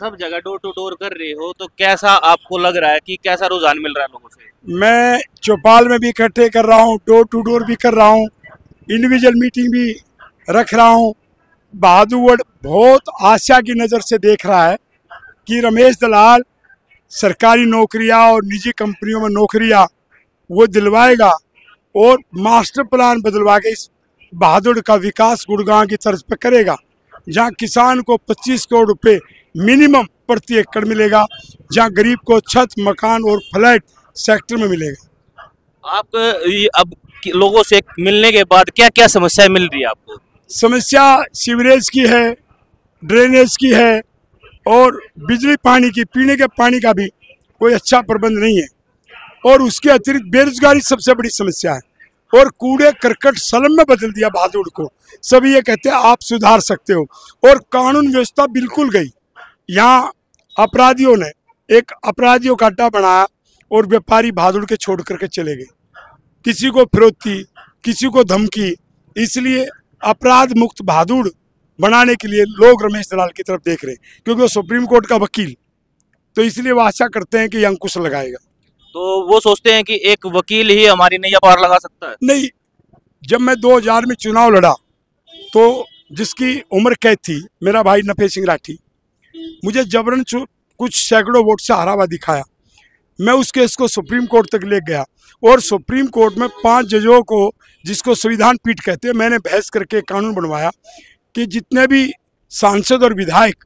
सब जगह door to door कर रहे हो, तो कैसा आपको लग रहा है कि कैसा रुझान मिल रहा है लोगों से? मैं चौपाल में भी इकट्ठे कर रहा हूँ, डोर टू डोर भी कर रहा हूँ, इंडिविजुअल मीटिंग भी रख रहा हूँ। बहादुरगढ़ बहुत आशा की नज़र से देख रहा है कि रमेश दलाल सरकारी नौकरियां और निजी कंपनियों में नौकरियां वो दिलवाएगा और मास्टर प्लान बदलवा के इस बहादुर का विकास गुड़गांव की तर्ज पर करेगा, जहां किसान को 25 करोड़ रुपए मिनिमम प्रति एकड़ मिलेगा, जहां गरीब को छत मकान और फ्लैट सेक्टर में मिलेगा। आप अब लोगों से मिलने के बाद क्या क्या समस्याएं मिल रही है आपको? समस्या सीवरेज की है, ड्रेनेज की है और बिजली पानी की, पीने के पानी का भी कोई अच्छा प्रबंध नहीं है। और उसके अतिरिक्त बेरोजगारी सबसे बड़ी समस्या है और कूड़े करकट सलम में बदल दिया बहादुर को। सभी ये कहते हैं आप सुधार सकते हो और कानून व्यवस्था बिल्कुल गई। यहाँ अपराधियों ने एक अपराधियों का अड्डा बनाया और व्यापारी बहादुर के छोड़ करके चले गए, किसी को फिरौती, किसी को धमकी। इसलिए अपराध मुक्त बहादुर बनाने के लिए लोग रमेश दलाल की तरफ देख रहे हैं, क्योंकि वो सुप्रीम कोर्ट का वकील, तो इसलिए वो आशा करते हैं कि ये अंकुश लगाएगा। तो वो सोचते हैं कि एक वकील ही हमारी नैया पार लगा सकता है? नहीं, जब मैं 2000 में चुनाव लड़ा तो जिसकी उम्र कैद थी, मेरा भाई नफे सिंह राठी, मुझे जबरन कुछ सैकड़ों वोट से हरा हुआ दिखाया। मैं उस केस को सुप्रीम कोर्ट तक ले गया और सुप्रीम कोर्ट में 5 जजों को, जिसको संविधान पीठ कहते हैं, मैंने बहस करके कानून बनवाया कि जितने भी सांसद और विधायक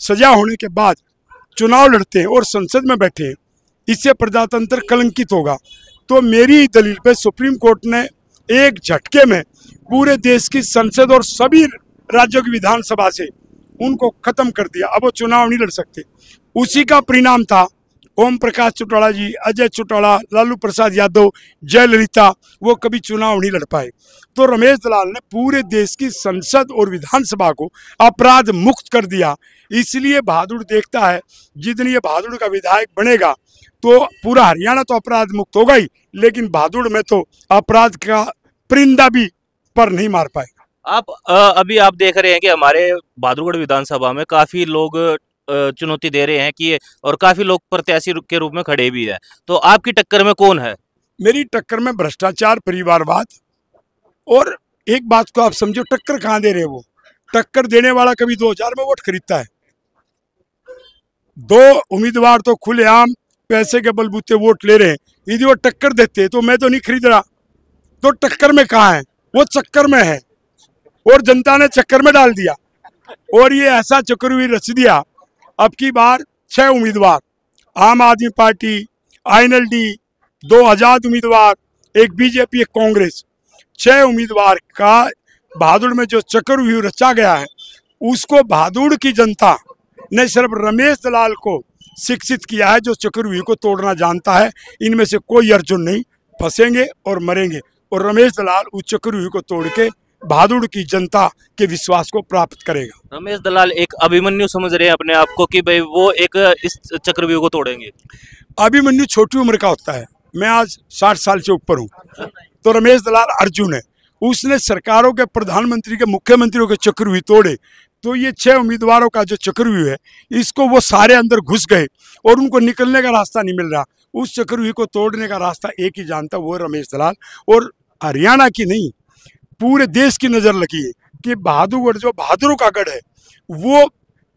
सजा होने के बाद चुनाव लड़ते हैं और संसद में बैठे हैं, इससे प्रजातंत्र कलंकित होगा। तो मेरी दलील पे सुप्रीम कोर्ट ने एक झटके में पूरे देश की संसद और सभी राज्यों की विधानसभा से उनको खत्म कर दिया। अब वो चुनाव नहीं लड़ सकते। उसी का परिणाम था ओम प्रकाश चौटाला जी, अजय चौटाला, लालू प्रसाद यादव, जयललिता, वो कभी चुनाव नहीं लड़ पाए। तो रमेश दलाल ने पूरे देश की संसद और विधानसभा को अपराध मुक्त कर दिया। इसलिए बहादुर देखता है जितनी ये बहादुर का विधायक बनेगा तो पूरा हरियाणा तो अपराध मुक्त होगा ही, लेकिन बहादुर में तो अपराध का परिंदा भी पर नहीं मार पाएगा। अभी आप देख रहे हैं कि हमारे बहादुरगढ़ विधानसभा में काफी लोग चुनौती दे रहे हैं कि, और काफी लोग प्रत्याशी के रूप में खड़े भी है, तो आपकी टक्कर में कौन है? मेरी टक्कर में भ्रष्टाचार, परिवारवाद। और एक बात को आप समझो, टक्कर कहाँ दे रहे हैं वो? टक्कर देने वाला कभी 2000 में वोट खरीदता है? 2 उम्मीदवार तो खुलेआम पैसे के बलबूते वोट ले रहे हैं। यदि वो टक्कर देते तो मैं तो नहीं खरीद रहा। तो टक्कर में कहाँ है? वो चक्कर में है और जनता ने चक्कर में डाल दिया और ये ऐसा चक्रव्यूह रच दिया। अब की बार 6 उम्मीदवार, आम आदमी पार्टी, INLD, 2 आजाद उम्मीदवार, एक बीजेपी, एक कांग्रेस, 6 उम्मीदवार का बहादुर में जो चक्रव्यूह रचा गया है, उसको बहादुर की जनता ने सिर्फ रमेश दलाल को शिक्षित किया है, जो चक्रव्यूह को तोड़ना जानता है। इनमें से कोई अर्जुन नहीं, फंसेंगे और मरेंगे। और रमेश दलाल उस चक्रव्यूह को तोड़ के बहादुर की जनता के विश्वास को प्राप्त करेगा। रमेश दलाल एक अभिमन्यु समझ रहे हैं अपने आप को कि भाई वो एक इस चक्रव्यूह को तोड़ेंगे। अभिमन्यु छोटी उम्र का होता है, मैं आज 60 साल से ऊपर हूँ, तो रमेश दलाल अर्जुन है। उसने सरकारों के, प्रधानमंत्री के, मुख्यमंत्रियों के चक्रव्यूह तोड़े। तो ये 6 उम्मीदवारों का जो चक्रव्यूह है, इसको वो सारे अंदर घुस गए और उनको निकलने का रास्ता नहीं मिल रहा। उस चक्रव्यूह को तोड़ने का रास्ता एक ही जानता, वो रमेश दलाल। और हरियाणा की नहीं, पूरे देश की नजर लगी है कि बहादुरगढ़ जो बहादुरों का गढ़ है, वो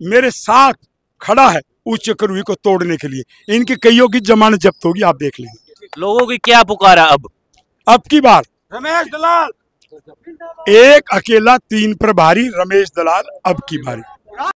मेरे साथ खड़ा है उस चक्रव्यूह को तोड़ने के लिए। इनकी कईयों की जमानत जब्त होगी, आप देख लेंगे। लोगों की क्या पुकारा अब की बार रमेश दलाल, एक अकेला 3 प्रभारी रमेश दलाल अब की बारी।